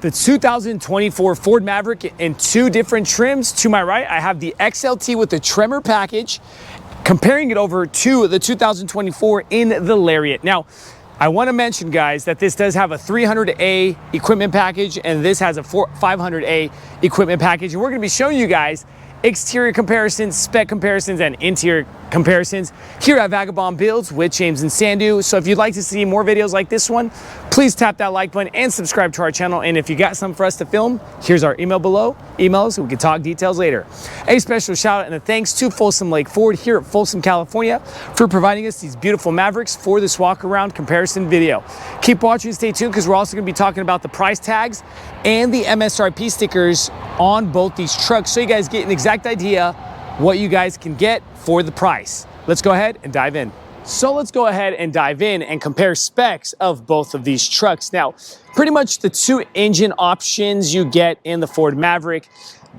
the 2024 Ford Maverick in two different trims. To my right, I have the XLT with the Tremor package, comparing it over to the 2024 in the Lariat. Now, I want to mention, guys, that this does have a 300A equipment package, and this has a 500A equipment package. And we're going to be showing you guys exterior comparisons, spec comparisons, and interior comparisons here at Vagabond Builds with James and Sandu. So if you'd like to see more videos like this one, please tap that like button and subscribe to our channel. And if you got something for us to film, here's our email below. Email us so we can talk details later. A special shout out and a thanks to Folsom Lake Ford here at Folsom, California for providing us these beautiful Mavericks for this walk around comparison video. Keep watching, stay tuned, because we're also going to be talking about the price tags and the MSRP stickers on both these trucks, so you guys get an exact idea what you guys can get for the price. Let's go ahead and dive in. So let's go ahead and dive in and compare specs of both of these trucks. Now, pretty much the two engine options you get in the Ford Maverick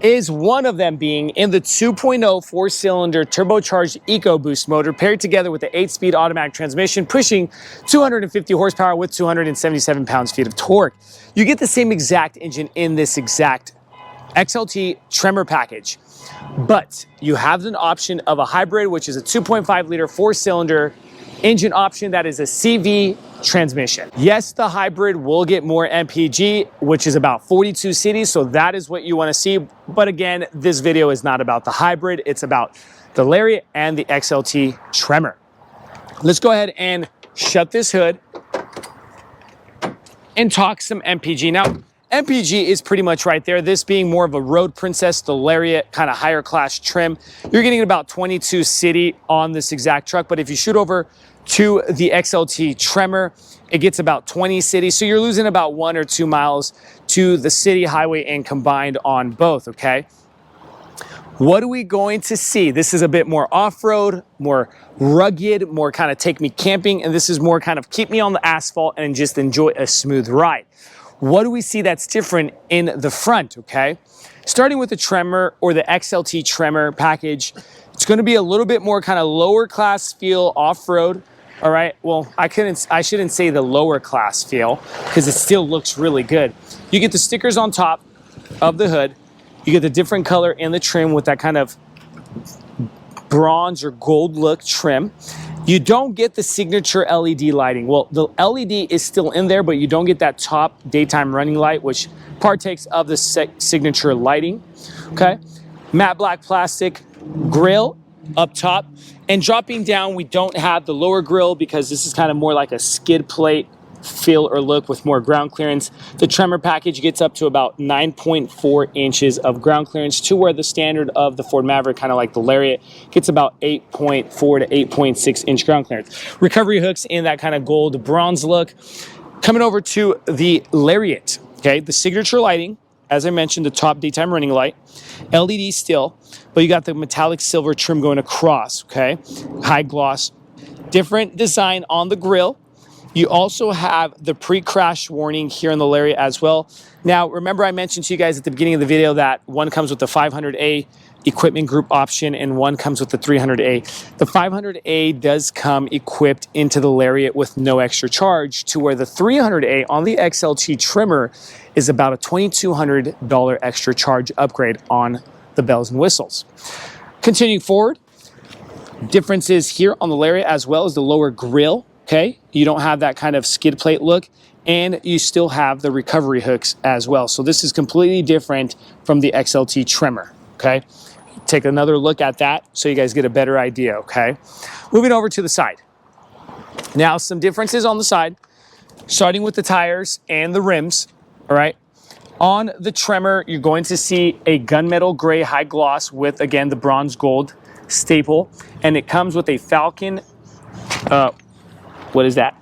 is one of them being in the 2.0 four-cylinder turbocharged EcoBoost motor paired together with the 8-speed automatic transmission pushing 250 horsepower with 277 pounds-feet of torque. You get the same exact engine in this exact XLT Tremor package, but you have an option of a hybrid, which is a 2.5 liter four-cylinder engine option that is a CV transmission. Yes, the hybrid will get more MPG, which is about 42 cities, so that is what you want to see. But again, this video is not about the hybrid, it's about the Lariat and the XLT Tremor. Let's go ahead and shut this hood and talk some MPG. Now, MPG is pretty much right there. This being more of a road princess, the Lariat kind of higher class trim. You're getting about 22 city on this exact truck, but if you shoot over to the XLT Tremor, it gets about 20 city. So you're losing about 1 or 2 miles to the city, highway, and combined on both, okay? What are we going to see? This is a bit more off-road, more rugged, more kind of take me camping, and this is more kind of keep me on the asphalt and just enjoy a smooth ride. What do we see that's different in the front, okay? Starting with the Tremor or the XLT Tremor package, it's gonna be a little bit more kind of lower class feel off-road, all right? Well, I shouldn't say the lower class feel because it still looks really good. You get the stickers on top of the hood. You get the different color in the trim with that kind of bronze or gold look trim. You don't get the signature LED lighting. Well, the LED is still in there, but you don't get that top daytime running light, which partakes of the signature lighting, okay? Matte black plastic grille up top. And dropping down, we don't have the lower grille because this is kind of more like a skid plate feel or look with more ground clearance. The Tremor package gets up to about 9.4 inches of ground clearance, to where the standard of the Ford Maverick, kind of like the Lariat, gets about 8.4 to 8.6 inch ground clearance. Recovery hooks in that kind of gold bronze look. Coming over to the Lariat, okay, the signature lighting, as I mentioned, the top daytime running light, LED still, but you got the metallic silver trim going across, okay, high gloss, different design on the grille. You also have the pre-crash warning here in the Lariat as well. Now, remember I mentioned to you guys at the beginning of the video that one comes with the 500A equipment group option and one comes with the 300A. The 500A does come equipped into the Lariat with no extra charge, to where the 300A on the XLT Tremor is about a $2,200 extra charge upgrade on the bells and whistles. Continuing forward, differences here on the Lariat as well as the lower grille. Okay, you don't have that kind of skid plate look, and you still have the recovery hooks as well. So this is completely different from the XLT Tremor, okay? Take another look at that so you guys get a better idea, okay? Moving over to the side. Now, some differences on the side, starting with the tires and the rims, all right? On the Tremor, you're going to see a gunmetal gray high gloss with, again, the bronze gold staple, and it comes with a Falcon, what is that?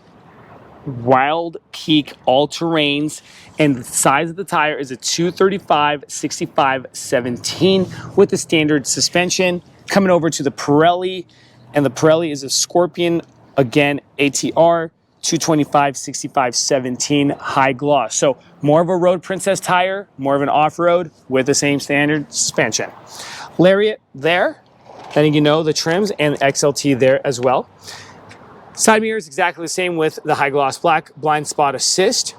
Wild Peak all-terrains, and the size of the tire is a 235/65/17 with the standard suspension. Coming over to the Pirelli, and the Pirelli is a Scorpion, again, ATR 225/65/17 high gloss. So more of a road princess tire, more of an off-road with the same standard suspension. Lariat there, letting you know the trims, and XLT there as well. Side mirror is exactly the same with the high gloss black blind spot assist.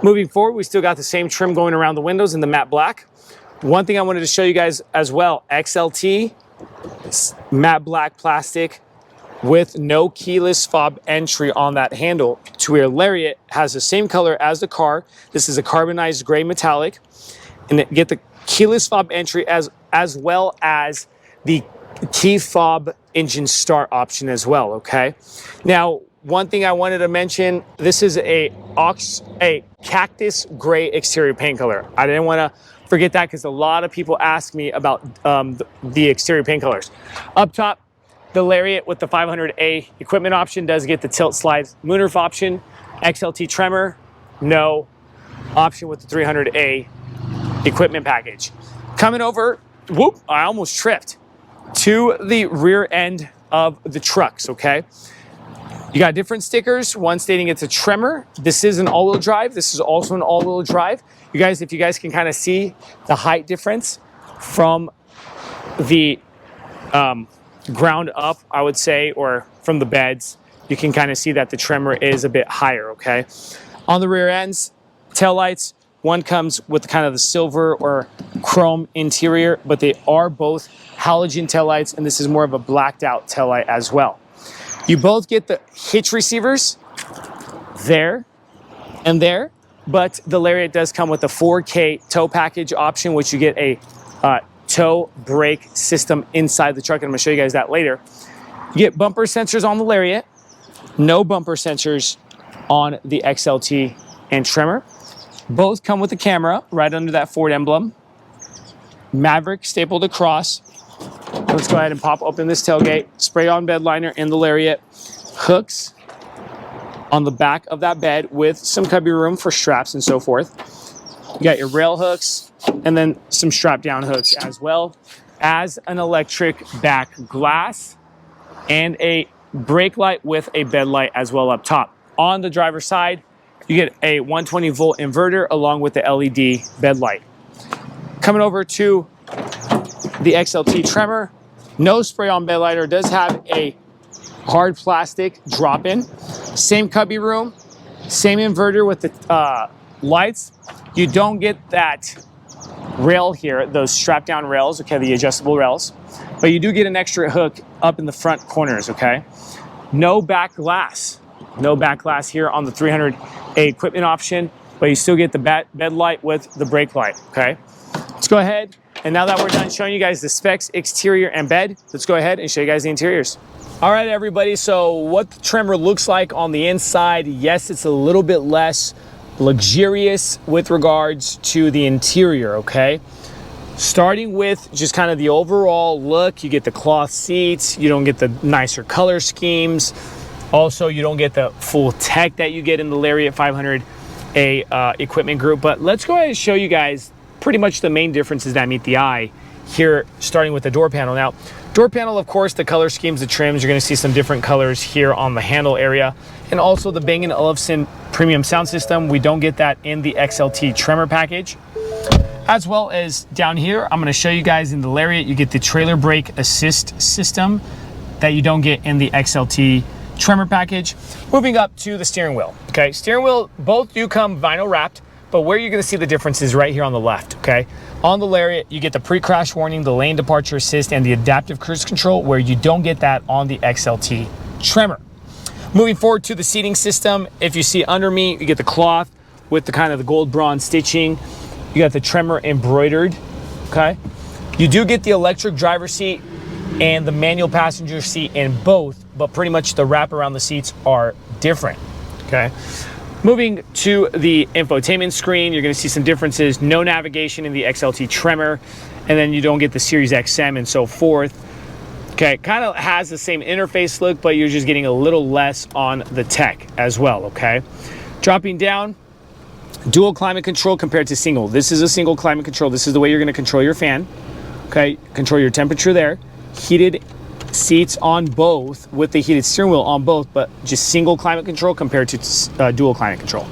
Moving forward, we still got the same trim going around the windows in the matte black. One thing I wanted to show you guys as well, XLT, matte black plastic with no keyless fob entry on that handle, to where Lariat has the same color as the car. This is a carbonized gray metallic, and get the keyless fob entry as well as the key fob engine start option as well, okay? Now, one thing I wanted to mention, this is a cactus gray exterior paint color. I didn't want to forget that because a lot of people ask me about the exterior paint colors. Up top, the Lariat with the 500A equipment option does get the tilt slide moonroof option. XLT Tremor, no option with the 300A equipment package. Coming over, whoop, I almost tripped, to the rear end of the trucks, okay? You got different stickers, one stating it's a Tremor. This is an all-wheel drive. This is also an all-wheel drive. You guys, if you guys can kind of see the height difference from the ground up, I would say, or from the beds, you can kind of see that the Tremor is a bit higher, okay? On the rear ends, taillights, one comes with kind of the silver or chrome interior, but they are both halogen taillights, and this is more of a blacked out taillight as well. You both get the hitch receivers there and there, but the Lariat does come with a 4K tow package option, which you get a tow brake system inside the truck, and I'm gonna show you guys that later. You get bumper sensors on the Lariat, no bumper sensors on the XLT and Tremor. Both come with a camera right under that Ford emblem. Maverick stapled across. Let's go ahead and pop open this tailgate. Spray on bed liner in the Lariat. Hooks on the back of that bed with some cubby room for straps and so forth. You got your rail hooks and then some strap down hooks, as well as an electric back glass and a brake light with a bed light as well up top. On the driver's side, you get a 120 volt inverter along with the LED bed light. Coming over to the XLT Tremor, no spray on bed liner, does have a hard plastic drop in. Same cubby room, same inverter with the lights. You don't get that rail here, those strap down rails, okay, the adjustable rails, but you do get an extra hook up in the front corners, okay? No back glass. No back glass here on the 300A equipment option, but you still get the bed light with the brake light, okay? Let's go ahead, and now that we're done showing you guys the specs, exterior, and bed, let's go ahead and show you guys the interiors. All right, everybody, so what the Tremor looks like on the inside, yes, it's a little bit less luxurious with regards to the interior, okay? Starting with just kind of the overall look, you get the cloth seats, you don't get the nicer color schemes. Also, you don't get the full tech that you get in the Lariat 500A equipment group, but let's go ahead and show you guys pretty much the main differences that meet the eye here, starting with the door panel. Now, door panel, of course, the color schemes, the trims, you're gonna see some different colors here on the handle area, and also the Bang & Olufsen premium sound system. We don't get that in the XLT Tremor package. As well as down here, I'm gonna show you guys in the Lariat, you get the trailer brake assist system that you don't get in the XLT Tremor package. Moving up to the steering wheel, okay? Steering wheel, both do come vinyl wrapped, but where you're gonna see the difference is right here on the left, okay? On the Lariat, you get the pre-crash warning, the lane departure assist, and the adaptive cruise control, where you don't get that on the XLT Tremor. Moving forward to the seating system, if you see under me, you get the cloth with the kind of the gold bronze stitching. You got the Tremor embroidered, okay? You do get the electric driver's seat and the manual passenger seat in both, but pretty much the wrap around the seats are different, okay? Moving to the infotainment screen, you're gonna see some differences. No navigation in the XLT Tremor, and then you don't get the Series XM and so forth. Okay, kind of has the same interface look, but you're just getting a little less on the tech as well, okay? Dropping down, dual climate control compared to single. This is a single climate control. This is the way you're gonna control your fan, okay? Control your temperature there. Heated seats on both with the heated steering wheel on both, but just single climate control compared to dual climate control.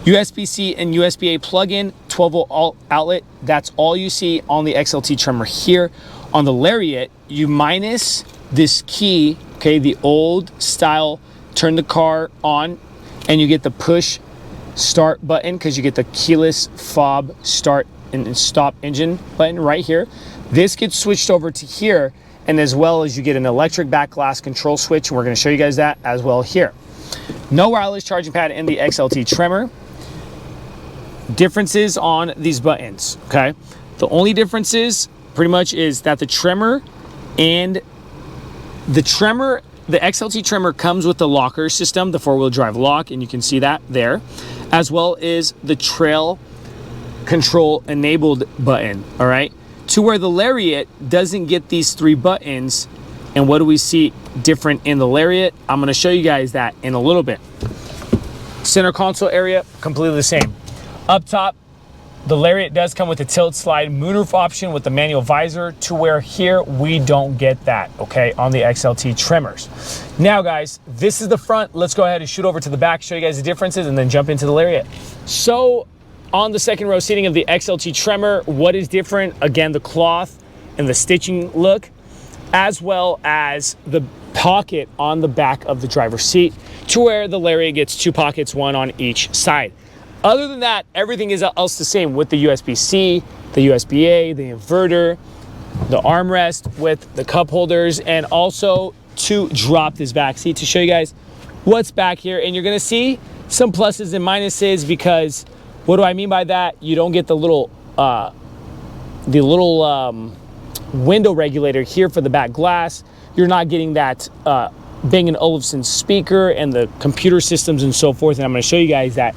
USB-C and USB-A plug-in, 12-volt outlet. That's all you see on the XLT Tremor here. On the Lariat, you minus this key, okay, the old style turn the car on, and you get the push start button because you get the keyless fob start and stop engine button right here. This gets switched over to here, and as well as you get an electric back glass control switch, and we're going to show you guys that as well here. No wireless charging pad in the XLT Tremor. Differences on these buttons, okay? The only differences pretty much is that the Tremor and the XLT Tremor comes with the locker system, the four-wheel drive lock, and you can see that there, as well as the trail control enabled button, all right? To where the Lariat doesn't get these three buttons. And what do we see different in the Lariat? I'm gonna show you guys that in a little bit. Center console area, completely the same. Up top, the Lariat does come with a tilt slide moonroof option with the manual visor, to where here we don't get that, okay, on the XLT Tremors. Now guys, this is the front. Let's go ahead and shoot over to the back, show you guys the differences, and then jump into the Lariat. So on the second row seating of the XLT Tremor, what is different? Again, the cloth and the stitching look, as well as the pocket on the back of the driver's seat, to where the Lariat gets two pockets, one on each side. Other than that, everything is else the same with the USB-C, the USB-A, the inverter, the armrest with the cup holders, and also to drop this back seat to show you guys what's back here. And you're gonna see some pluses and minuses, because what do I mean by that? You don't get the little window regulator here for the back glass. You're not getting that Bang & Olufsen speaker and the computer systems and so forth. And I'm gonna show you guys that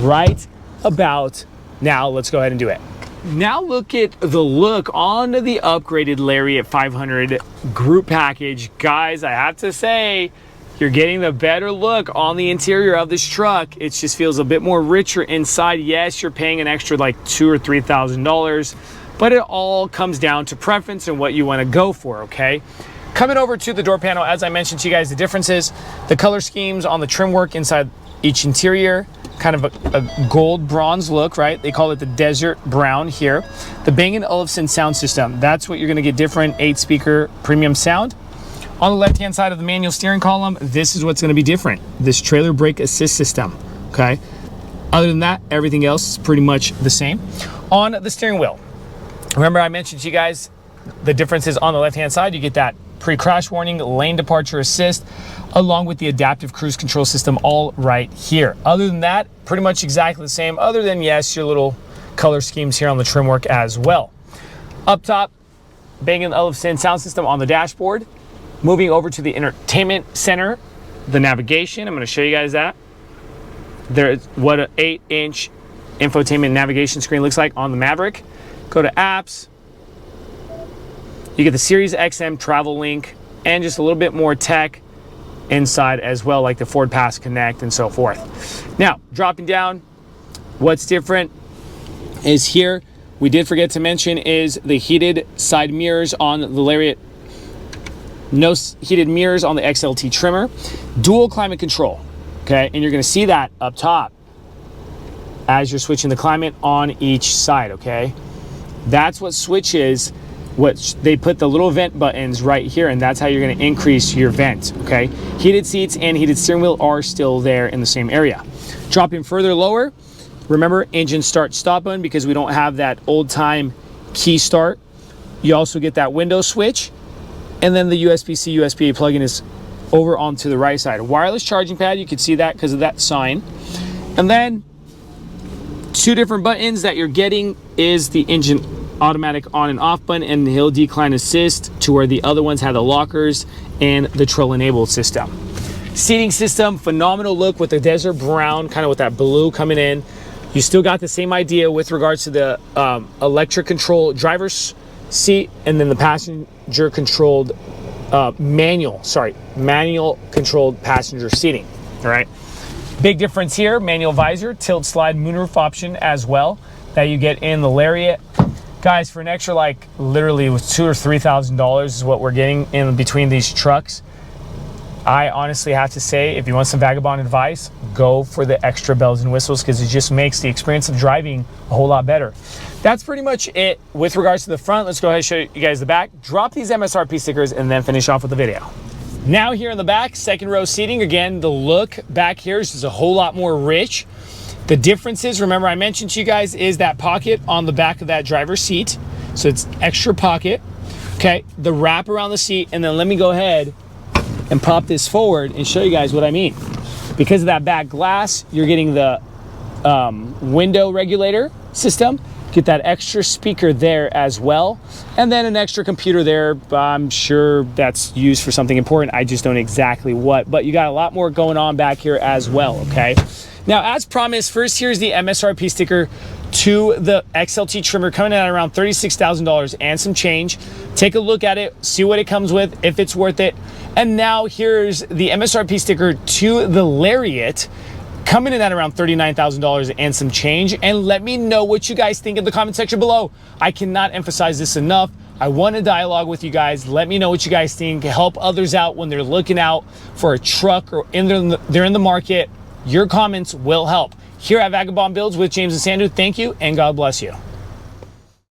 right about now. Let's go ahead and do it. Now look at the look on the upgraded Lariat 500 group package. Guys, I have to say, you're getting the better look on the interior of this truck. It just feels a bit more richer inside. Yes, you're paying an extra like $2,000 or $3,000, but it all comes down to preference and what you want to go for, okay? Coming over to the door panel, as I mentioned to you guys, the differences, the color schemes on the trim work inside each interior, kind of a gold bronze look, right? They call it the desert brown here. The Bang & Olufsen sound system, that's what you're gonna get different, 8-speaker premium sound. On the left-hand side of the manual steering column, this is what's gonna be different, this trailer brake assist system, okay? Other than that, everything else is pretty much the same. On the steering wheel, remember I mentioned to you guys the differences on the left-hand side. You get that pre-crash warning, lane departure assist, along with the adaptive cruise control system all right here. Other than that, pretty much exactly the same, other than, yes, your little color schemes here on the trim work as well. Up top, Bang & Olufsen sound system on the dashboard. Moving over to the entertainment center, the navigation, I'm gonna show you guys that. There's what an 8-inch infotainment navigation screen looks like on the Maverick. Go to apps. You get the Series XM travel link and just a little bit more tech inside as well, like the Ford Pass Connect and so forth. Now, dropping down, what's different is here, we did forget to mention, is the heated side mirrors on the Lariat. No heated mirrors on the XLT Tremor. Dual climate control, okay? And you're gonna see that up top as you're switching the climate on each side, okay? That's what switches. They put the little vent buttons right here, and that's how you're going to increase your vent, okay? Heated seats and heated steering wheel are still there in the same area. Dropping further lower, remember engine start stop button, because we don't have that old time key start. You also get that window switch, and then the USB-C, USB-A plug-in is over onto the right side. Wireless charging pad, you can see that because of that sign. And then two different buttons that you're getting is the engine automatic on and off button and the hill decline assist, to where the other ones have the lockers and the trail enabled system. Seating system, phenomenal look with the desert brown, kind of with that blue coming in. You still got the same idea with regards to the electric control driver's seat, and then the passenger controlled manual controlled passenger seating, all right? Big difference here, manual visor, tilt slide moonroof option as well that you get in the Lariat. Guys, for an extra, like literally with $2,000 or $3,000 is what we're getting in between these trucks. I honestly have to say, if you want some vagabond advice, go for the extra bells and whistles, because it just makes the experience of driving a whole lot better. That's pretty much it with regards to the front. Let's go ahead and show you guys the back. Drop these MSRP stickers and then finish off with the video. Now here in the back, second row seating, again, the look back here is just a whole lot more rich. The difference is, remember I mentioned to you guys, is that pocket on the back of that driver's seat. So it's extra pocket, okay? The wrap around the seat, and then let me go ahead and pop this forward and show you guys what I mean. Because of that back glass, you're getting the window regulator system. Get that extra speaker there as well. And then an extra computer there. I'm sure that's used for something important. I just don't know exactly what, but you got a lot more going on back here as well, okay? Now, as promised, first here's the MSRP sticker to the XLT trimmer, coming in at around $36,000 and some change. Take a look at it, see what it comes with, if it's worth it. And now here's the MSRP sticker to the Lariat, coming in at around $39,000 and some change. And let me know what you guys think in the comment section below. I cannot emphasize this enough. I want to dialogue with you guys. Let me know what you guys think. Help others out when they're looking out for a truck or they're in the market. Your comments will help. Here at Vagabond Builds with James and Sandu, thank you and God bless you.